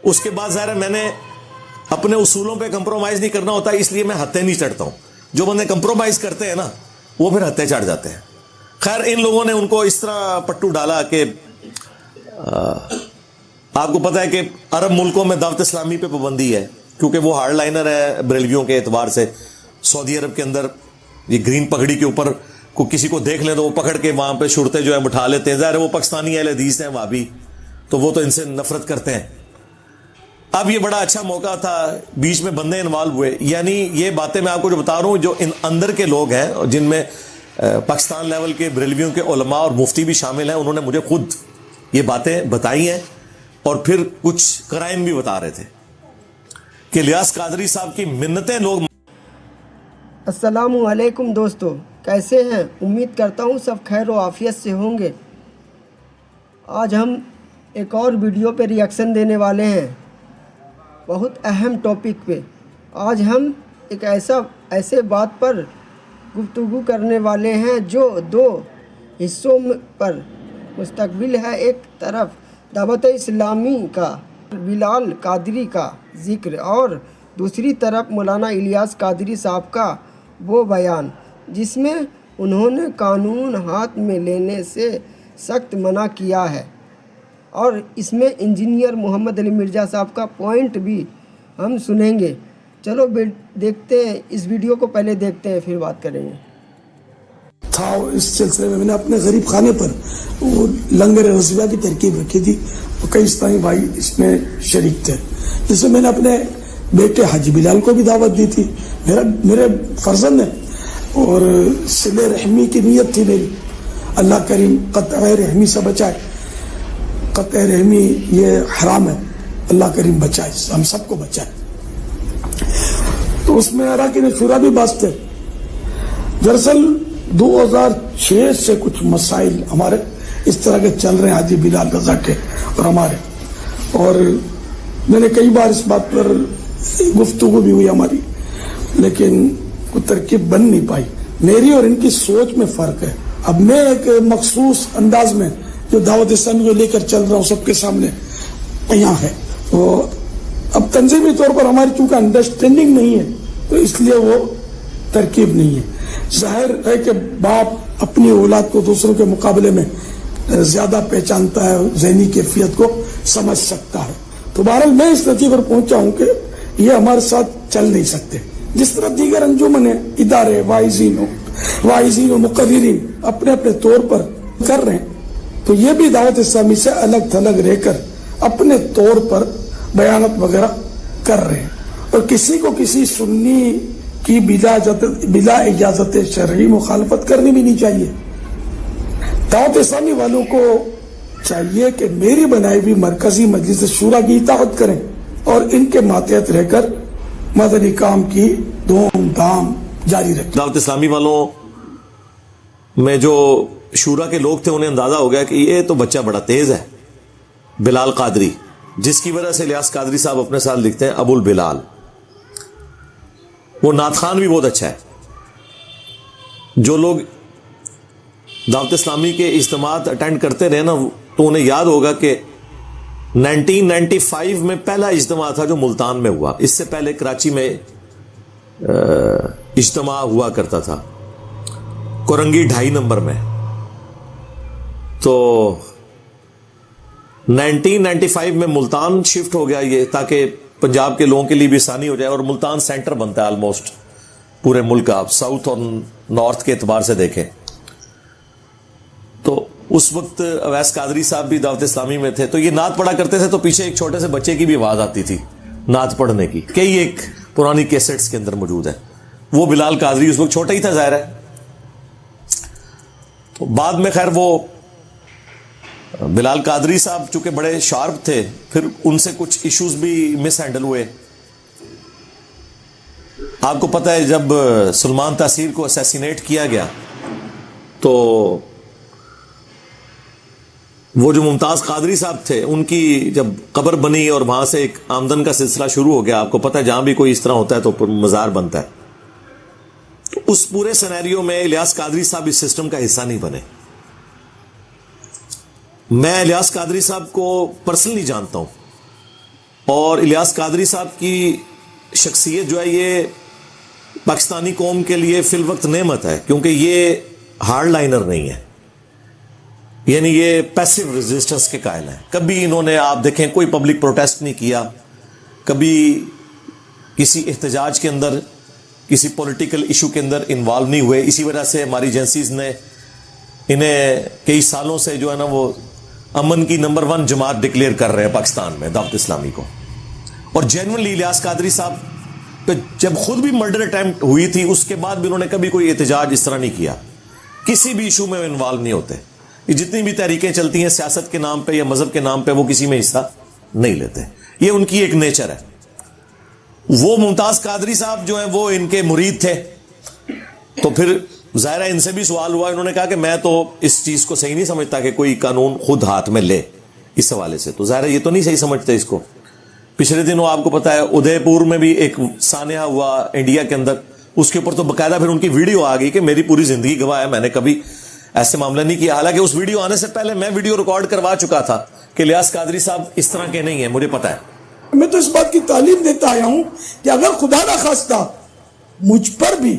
اس کے بعد ظاہر ہے میں نے اپنے اصولوں پہ کمپرومائز نہیں کرنا ہوتا، اس لیے میں ہتھے نہیں چڑھتا ہوں. جو بندے کمپرومائز کرتے ہیں نا وہ پھر ہتھے چڑھ جاتے ہیں. خیر ان لوگوں نے ان کو اس طرح پٹو ڈالا کہ آپ کو پتا ہے کہ عرب ملکوں میں دعوت اسلامی پہ پابندی ہے کیونکہ وہ ہارڈ لائنر ہے بریلویوں کے اعتبار سے. سعودی عرب کے اندر یہ گرین پگڑی کے اوپر کو کسی کو دیکھ لیں تو وہ پکڑ کے وہاں پہ شرطیں جو ہے بٹھا لیتے ہیں. ظاہر ہے وہ پاکستانی اہل حدیث ہیں وہابی، تو وہ تو ان سے نفرت کرتے ہیں. اب یہ بڑا اچھا موقع تھا، بیچ میں بندے انوالو ہوئے. یعنی یہ باتیں میں آپ کو جو بتا رہا ہوں جو اندر کے لوگ ہیں جن میں پاکستان لیول کے بریلویوں کے علماء اور مفتی بھی شامل ہیں، انہوں نے مجھے خود یہ باتیں بتائی ہیں اور پھر کچھ قرائن بھی بتا رہے تھے کہ الیاس قادری صاحب کی منتیں لوگ. السلام علیکم دوستو، کیسے ہیں؟ امید کرتا ہوں سب خیر و عافیت سے ہوں گے. آج ہم ایک اور ویڈیو پہ ریئیکشن دینے والے ہیں، بہت اہم ٹاپک پہ. آج ہم ایک ایسے بات پر گفتگو کرنے والے ہیں جو دو حصوں پر مستقبل ہے. ایک طرف دعوت اسلامی کا بلال قادری کا ذکر اور دوسری طرف مولانا الیاس قادری صاحب کا وہ بیان جس میں انہوں نے قانون ہاتھ میں لینے سے سخت منع کیا ہے، اور اس میں انجینئر محمد علی مرزا صاحب کا پوائنٹ بھی ہم سنیں گے. چلو دیکھتے ہیں اس ویڈیو کو، پہلے دیکھتے ہیں پھر بات کریں گے. تھا اس سلسلے میں نے اپنے غریب خانے پر وہ لنگر رضویہ کی ترکیب رکھی تھی اور کئی اسلامی بھائی اس میں شریک تھے، جس میں میں نے اپنے بیٹے حاجی بلال کو بھی دعوت دی تھی. میرے فرزند ہے اور صلہ رحمی کی نیت تھی میری. اللہ کریم قطع رحمی سے بچائے. قطع رحمی یہ حرام ہے، اللہ کریم بچائے، ہم سب کو بچائے. تو اس میں اراکین شورا بھی باز تھے. دراصل 2006 سے کچھ مسائل ہمارے اس طرح کے چل رہے ہیں حاجی بلال رضا کے اور ہمارے، اور میں نے کئی بار اس بات پر گفتگو بھی ہوئی ہماری، لیکن کوئی ترکیب بن نہیں پائی. میری اور ان کی سوچ میں فرق ہے. اب میں ایک مخصوص انداز میں جو دعوت اسلامی کو لے کر چل رہا ہوں سب کے سامنے یہاں ہے، تو اب تنظیمی طور پر ہماری چونکہ انڈرسٹینڈنگ نہیں ہے تو اس لیے وہ ترکیب نہیں ہے. ظاہر ہے کہ باپ اپنی اولاد کو دوسروں کے مقابلے میں زیادہ پہچانتا ہے، ذہنی کیفیت کو سمجھ سکتا ہے. تو بہرحال میں اس نتیجے پر پہنچا ہوں کہ یہ ہمارے ساتھ چل نہیں سکتے. جس طرح دیگر انجمنیں، ادارے، واعظین و مقررین اپنے اپنے طور پر کر رہے ہیں، تو یہ بھی دعوت اسلامی سے الگ تھلگ رہ کر اپنے طور پر بیانات وغیرہ کر رہے ہیں. اور کسی کو کسی سنی کی بلا اجازت شرعی مخالفت کرنی بھی نہیں چاہیے. دعوت اسلامی والوں کو چاہیے کہ میری بنائی ہوئی مرکزی مجلس شورا کی اطاعت کریں اور ان کے ماتحت رہ کر مدنی کام کی دھوم دھام جاری رکھیں. دعوت اسلامی والوں میں جو شورا کے لوگ تھے انہیں اندازہ ہو گیا کہ یہ تو بچہ بڑا تیز ہے بلال قادری، جس کی وجہ سے الیاس قادری صاحب اپنے ساتھ لکھتے ہیں ابو البلال. وہ نعت خان بھی بہت اچھا ہے. جو لوگ دعوت اسلامی کے اجتماعات اٹینڈ کرتے رہے نا تو انہیں یاد ہوگا کہ 1995 میں پہلا اجتماع تھا جو ملتان میں ہوا. اس سے پہلے کراچی میں اجتماع ہوا کرتا تھا کورنگی 2.5 نمبر میں. تو 1995 میں ملتان شفٹ ہو گیا یہ، تاکہ پنجاب کے لوگوں کے لیے بھی آسانی ہو جائے، اور ملتان سینٹر بنتا ہے آلموسٹ پورے ملک کا. آپ ساؤتھ اور نارتھ کے اعتبار سے دیکھیں تو اس وقت اویس قادری صاحب بھی دعوت اسلامی میں تھے. تو یہ نعت پڑھا کرتے تھے تو پیچھے ایک چھوٹے سے بچے کی بھی آواز آتی تھی نعت پڑھنے کی. کئی ایک پرانی کیسٹس کے اندر موجود ہے. وہ بلال قادری اس وقت چھوٹا ہی تھا ظاہر ہے. تو بعد میں خیر وہ بلال قادری صاحب چونکہ بڑے شارپ تھے، پھر ان سے کچھ ایشوز بھی مس ہینڈل ہوئے. آپ کو پتہ ہے جب سلمان تاثیر کو اسیسینیٹ کیا گیا تو وہ جو ممتاز قادری صاحب تھے ان کی جب قبر بنی اور وہاں سے ایک آمدن کا سلسلہ شروع ہو گیا. آپ کو پتہ ہے جہاں بھی کوئی اس طرح ہوتا ہے تو مزار بنتا ہے. تو اس پورے سینیریو میں الیاس قادری صاحب اس سسٹم کا حصہ نہیں بنے. میں الیاس قادری صاحب کو پرسنلی جانتا ہوں اور الیاس قادری صاحب کی شخصیت جو ہے یہ پاکستانی قوم کے لیے فی الوقت نعمت ہے، کیونکہ یہ ہارڈ لائنر نہیں ہے، یعنی یہ پیسو ریزسٹنس کے قائل ہیں. کبھی انہوں نے آپ دیکھیں کوئی پبلک پروٹیسٹ نہیں کیا، کبھی کسی احتجاج کے اندر، کسی پولیٹیکل ایشو کے اندر انوالو نہیں ہوئے. اسی وجہ سے ہماری ایجنسیز نے انہیں کئی سالوں سے جو ہے نا وہ امن کی نمبر 1 جماعت ڈکلیئر کر رہے ہیں پاکستان میں، دعوت اسلامی کو. اور جینوئنلی الیاس قادری صاحب پہ جب خود بھی مرڈر اٹیمپٹ ہوئی تھی اس کے بعد بھی انہوں نے کبھی کوئی احتجاج اس طرح نہیں کیا، کسی بھی ایشو میں انوالو نہیں ہوتے. یہ جتنی بھی تحریکیں چلتی ہیں سیاست کے نام پہ یا مذہب کے نام پہ وہ کسی میں حصہ نہیں لیتے، یہ ان کی ایک نیچر ہے. وہ ممتاز قادری صاحب جو ہیں وہ ان کے مرید تھے، تو پھر ظاہر ہے ان سے بھی سوال ہوا. انہوں نے کہا کہ میں تو اس چیز کو صحیح نہیں سمجھتا کہ کوئی قانون خود ہاتھ میں لے اس حوالے سے، تو ظاہر ہے یہ تو نہیں صحیح سمجھتے اس کو. پچھلے دنوں آپ کو پتا ہے ادے پور میں بھی ایک سانحہ ہوا انڈیا کے اندر، اس کے اوپر تو باقاعدہ پھر ان کی ویڈیو آ گئی کہ میری پوری زندگی گواہ ہے، میں نے کبھی ایسے معاملہ نہیں کیا. حالانکہ اس ویڈیو آنے سے پہلے میں ویڈیو ریکارڈ کروا چکا تھا کہ الیاس قادری صاحب اس طرح کے نہیں ہیں، مجھے پتا ہے. میں تو اس بات کی تعلیم دیتا آیا ہوں کہ اگر خدا نہ خواستہ مجھ پر بھی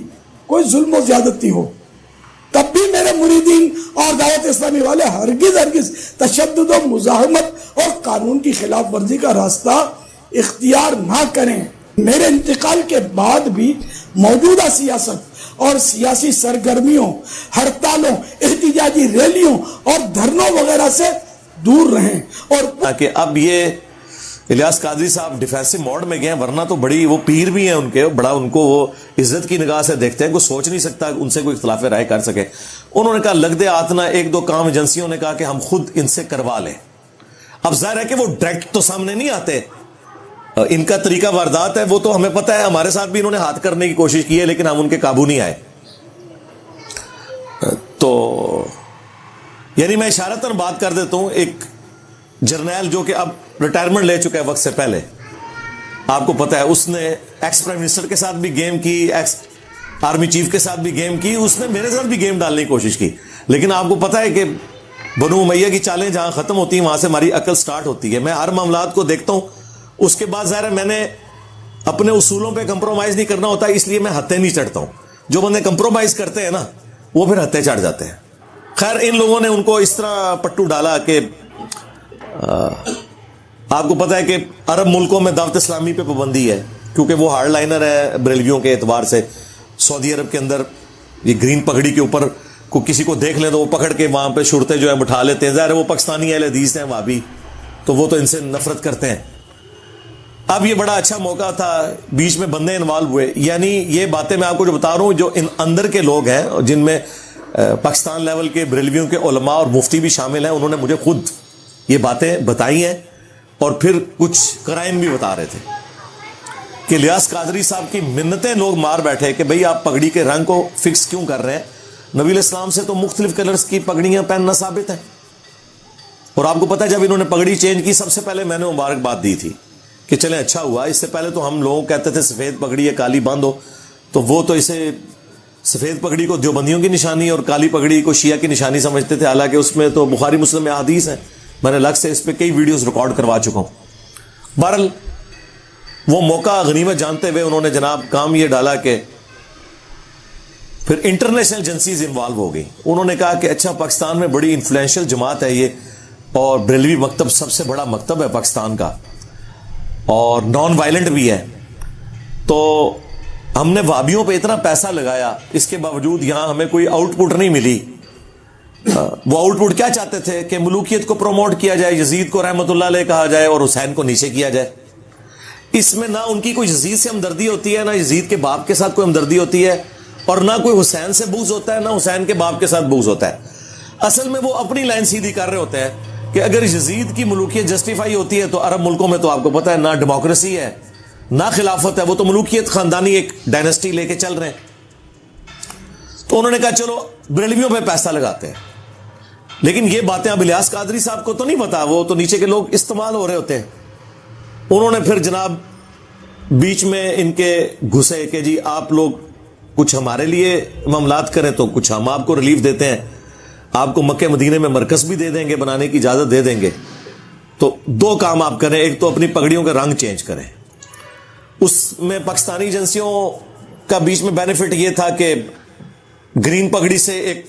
کوئی ظلم و زیادتی ہو تب بھی میرے مریدین اور دعوت اسلامی والے ہرگز تشدد و مزاحمت اور قانون کی خلاف ورزی کا راستہ اختیار نہ کریں. میرے انتقال کے بعد بھی موجودہ سیاست اور سیاسی سرگرمیوں، ہڑتالوں، احتجاجی ریلیوں اور دھرنوں وغیرہ سے دور رہیں. اور کہ اب یہ الیاس قادری صاحب ڈیفینسو موڈ میں گئے ہیں، ورنہ تو بڑی وہ پیر بھی ہیں ان کے، بڑا ان کو وہ عزت کی نگاہ سے دیکھتے ہیں، کوئی سوچ نہیں سکتا ان سے کوئی اختلاف رائے کر سکے. انہوں نے کہا لگ دے آتنا، 1-2 کام ایجنسیوں نے کہا کہ ہم خود ان سے کروا لیں. اب ظاہر ہے کہ وہ ڈائریکٹ تو سامنے نہیں آتے، ان کا طریقہ واردات ہے، وہ تو ہمیں پتہ ہے، ہمارے ساتھ بھی انہوں نے ہاتھ کرنے کی کوشش کی ہے لیکن ہم ان کے قابو نہیں آئے. تو یعنی میں اشارتاً بات کر دیتا ہوں، ایک جرنیل جو کہ اب ریٹائرمنٹ لے چکا ہے وقت سے پہلے، آپ کو پتا ہے اس نے ایکس پرائم منسٹر کے ساتھ بھی گیم کی، ایکس آرمی چیف کے ساتھ بھی گیم کی، اس نے میرے ساتھ بھی گیم ڈالنے کی کوشش کی. لیکن آپ کو پتا ہے کہ بنو امیہ کی چالیں جہاں ختم ہوتی ہیں وہاں سے ہماری عقل سٹارٹ ہوتی ہے. میں ہر معاملات کو دیکھتا ہوں، اس کے بعد ظاہر ہے میں نے اپنے اصولوں پہ کمپرومائز نہیں کرنا ہوتا، اس لیے میں ہتھے نہیں چڑھتا ہوں. جو بندے کمپرومائز کرتے ہیں نا وہ پھر ہتھے چڑھ جاتے ہیں. خیر ان لوگوں نے ان کو اس طرح پٹو ڈالا کہ آپ کو پتا ہے کہ عرب ملکوں میں دعوت اسلامی پہ پابندی ہے کیونکہ وہ ہارڈ لائنر ہے بریلویوں کے اعتبار سے. سعودی عرب کے اندر یہ گرین پگڑی کے اوپر کو کسی کو دیکھ لیں تو وہ پکڑ کے وہاں پہ شرطے جو ہے بٹھا لیتے ہیں. ظاہر ہے وہ پاکستانی اہل حدیث ہیں وہابی، تو وہ تو ان سے نفرت کرتے ہیں. اب یہ بڑا اچھا موقع تھا، بیچ میں بندے انوالو ہوئے. یعنی یہ باتیں میں آپ کو جو بتا رہا ہوں، جو ان اندر کے لوگ ہیں جن میں پاکستان لیول کے بریلویوں کے علماء اور مفتی بھی شامل ہیں، انہوں نے مجھے خود یہ باتیں بتائی ہیں اور پھر کچھ کرائم بھی بتا رہے تھے کہ الیاس قادری صاحب کی منتیں لوگ مار بیٹھے کہ بھئی آپ پگڑی کے رنگ کو فکس کیوں کر رہے ہیں؟ نبی علیہ السلام سے تو مختلف کلرز کی پگڑیاں پہننا ثابت ہے. اور آپ کو پتہ ہے جب انہوں نے پگڑی چینج کی سب سے پہلے میں نے مبارکباد دی تھی کہ چلیں اچھا ہوا. اس سے پہلے تو ہم لوگ کہتے تھے سفید پگڑی ہے کالی باندھو، تو وہ تو اسے سفید پگڑی کو دیوبندیوں کی نشانی اور کالی پگڑی کو شیعہ کی نشانی سمجھتے تھے، حالانکہ اس میں تو بخاری مسلم میں احادیث ہیں. میں نے الگ سے اس پہ کئی ویڈیوز ریکارڈ کروا چکا ہوں. بہرحال وہ موقع غنیمت جانتے ہوئے انہوں نے جناب کام یہ ڈالا کہ پھر انٹرنیشنل ایجنسیز انوالو ہو گئی. انہوں نے کہا کہ اچھا پاکستان میں بڑی انفلوئنشل جماعت ہے یہ، اور بریلوی مکتب سب سے بڑا مکتب ہے پاکستان کا اور نان وائلنٹ بھی ہے، تو ہم نے وہابیوں پہ اتنا پیسہ لگایا، اس کے باوجود یہاں ہمیں کوئی آؤٹ پٹ نہیں ملی. وہ آؤٹ پٹ کیا چاہتے تھے کہ ملوکیت کو پروموٹ کیا جائے، یزید کو رحمۃ اللہ علیہ کہا جائے اور حسین کو نیچے کیا جائے. اس میں نہ ان کی کوئی یزید سے ہمدردی ہوتی ہے، نہ یزید کے باپ کے ساتھ کوئی ہمدردی ہوتی ہے، اور نہ کوئی حسین سے بغض ہوتا ہے، نہ حسین کے باپ کے ساتھ بغض ہوتا ہے. اصل میں وہ اپنی لائن سیدھی کر رہے ہوتے ہیں کہ اگر یزید کی ملوکیت جسٹیفائی ہوتی ہے تو عرب ملکوں میں تو آپ کو پتہ ہے نہ ڈیموکریسی ہے نہ خلافت ہے، وہ تو ملوکیت خاندانی ایک ڈائنسٹی لے کے چل رہے ہیں. تو انہوں نے کہا چلو بریلویوں پہ پیسہ لگاتے ہیں. لیکن یہ باتیں اب الیاس قادری صاحب کو تو نہیں پتا، وہ تو نیچے کے لوگ استعمال ہو رہے ہوتے ہیں. انہوں نے پھر جناب بیچ میں ان کے گھسے کہ جی آپ لوگ کچھ ہمارے لیے معاملات کریں تو کچھ ہم آپ کو ریلیف دیتے ہیں، آپ کو مکہ مدینے میں مرکز بھی دے دیں گے، بنانے کی اجازت دے دیں گے. تو دو کام آپ کریں. ایک تو اپنی پگڑیوں کا رنگ چینج کریں. اس میں پاکستانی ایجنسیوں کا بیچ میں بینیفٹ یہ تھا کہ گرین پگڑی سے ایک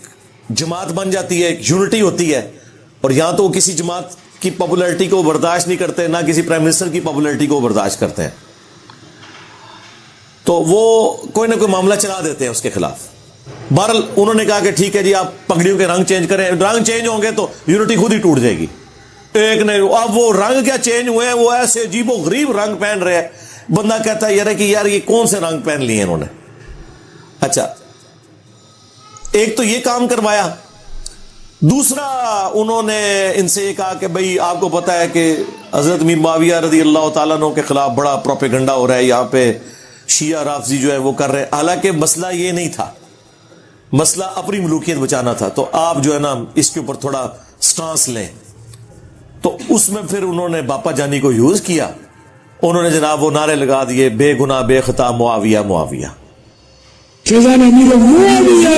جماعت بن جاتی ہے, ایک یونٹی ہوتی ہے, اور یہاں تو وہ کسی جماعت کی پاپولرٹی کو برداشت نہیں کرتے, نہ کسی پرائم منسٹر کی پاپولرٹی کو برداشت کرتے ہیں, تو وہ کوئی نہ کوئی معاملہ چلا دیتے ہیں اس کے خلاف. بہرحال انہوں نے کہا کہ ٹھیک ہے جی آپ پگڑیوں کے رنگ چینج کریں, رنگ چینج ہوں گے تو یونٹی خود ہی ٹوٹ جائے گی. ایک نہیں, اب وہ رنگ کیا چینج ہوئے ہیں, وہ ایسے عجیب و غریب رنگ پہن رہے ہیں, بندہ کہتا ہے یار یہ کون سے رنگ پہن لیے انہوں نے. اچھا, ایک تو یہ کام کروایا. دوسرا انہوں نے ان سے یہ کہا کہ بھئی آپ کو پتا ہے کہ حضرت امیر معاویہ رضی اللہ تعالیٰ عنہ کے خلاف بڑا پروپیگنڈا ہو رہا ہے یہاں پہ, شیعہ رافضی جو ہے وہ کر رہے ہیں. حالانکہ مسئلہ یہ نہیں تھا, مسئلہ اپنی ملوکیت بچانا تھا. تو آپ جو ہے نا اس کے اوپر تھوڑا سٹانس لیں. تو اس میں پھر انہوں نے باپا جانی کو یوز کیا. انہوں نے جناب وہ نعرے لگا دیے, بے گناہ بے خطا معاویہ معاویہ. فیضان امیر معاویہ,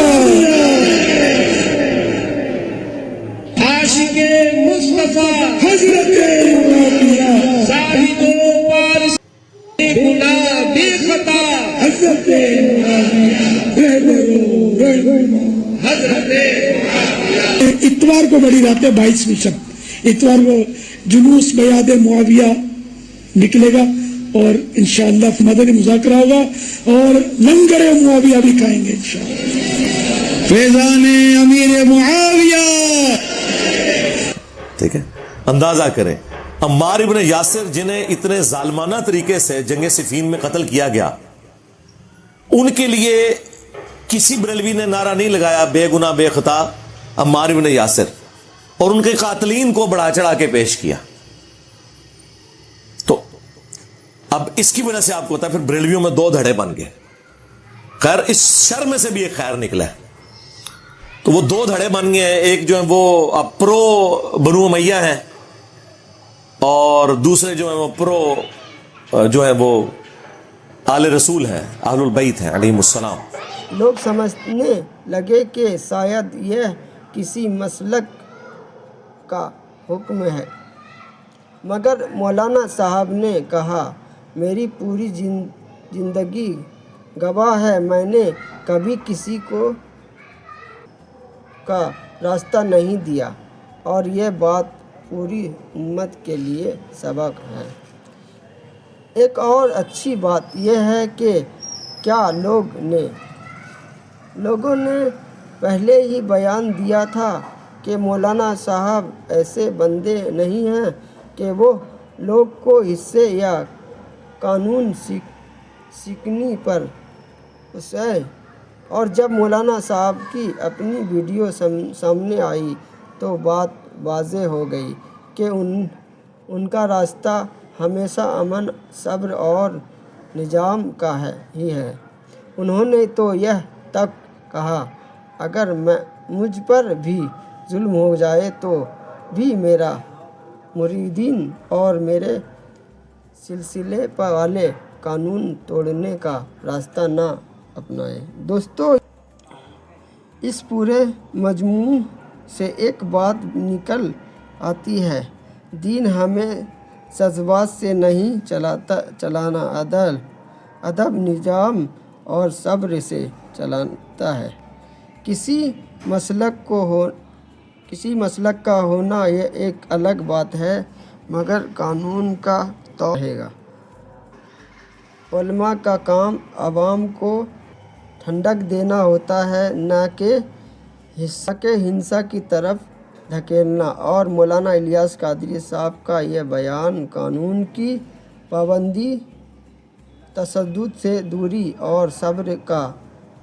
عاشق مصطفیٰ حضرت معاویہ, زاہد و پارس بے گناہ بے خطا حضرت حضرت اتوار کو بڑی رات ہے 22ویں شب, اتوار کو جلوس بیاد معاویہ نکلے گا اور انشاءاللہ مدنی مذاکرہ ہوگا اور لنگر معاویہ بھی کھائیں گے انشاءاللہ. فیضان امیر معاویہ. ٹھیک ہے, اندازہ کریں عمار ابن یاسر جنہیں اتنے ظالمانہ طریقے سے جنگ صفین میں قتل کیا گیا, ان کے لیے کسی بریلوی نے نعرہ نہیں لگایا بے گناہ بے خطا عمار ابن یاسر, اور ان کے قاتلین کو بڑھا چڑھا کے پیش کیا. تو اب اس کی وجہ سے آپ کو پتا ہے پھر بریلویوں میں 2 دھڑے بن گئے. خیر اس شر میں سے بھی ایک خیر نکلا ہے. تو وہ 2 دھڑے بن گئے ہیں, ایک جو ہے وہ پرو بنو امیہ ہیں, اور دوسرے جو ہیں وہ پرو جو ہے وہ آل رسول ہیں, اہل البیت ہیں علیہم السلام. لوگ سمجھنے لگے کہ شاید یہ کسی مسلک کا حکم ہے, مگر مولانا صاحب نے کہا میری پوری زندگی گواہ ہے میں نے کبھی کسی کو کا راستہ نہیں دیا, اور یہ بات پوری امت کے لیے سبق ہے. ایک اور اچھی بات یہ ہے کہ کیا لوگوں نے پہلے ہی بیان دیا تھا کہ مولانا صاحب ایسے بندے نہیں ہیں کہ وہ لوگ کو حصے یا قانون سیکھنے پر اسے. اور جب مولانا صاحب کی اپنی ویڈیو سامنے آئی تو بات واضح ہو گئی کہ ان کا راستہ ہمیشہ امن, صبر اور نظام کا ہی ہے. انہوں نے تو یہ تک کہا اگر مجھ پر بھی ظلم ہو جائے تو بھی میرا مریدین اور میرے سلسلے والے قانون توڑنے کا راستہ نہ اپنائیں. دوستو اس پورے مجموع سے ایک بات نکل آتی ہے, دین ہمیں جذبات سے نہیں چلانا, ادب نظام اور صبر سے چلاتا ہے. کسی مسلک کا ہونا یہ ایک الگ بات ہے, مگر قانون کا تو رہے گا. علماء کا کام عوام کو ٹھنڈک دینا ہوتا ہے, نہ کہ ہنسا کی طرف دھکیلنا. اور مولانا الیاس قادری صاحب کا یہ بیان قانون کی پابندی, تشدد سے دوری اور صبر کا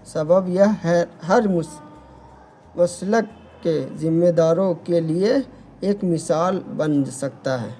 سبب یہ ہر مسلک کے ذمہ داروں کے لیے ایک مثال بن سکتا ہے.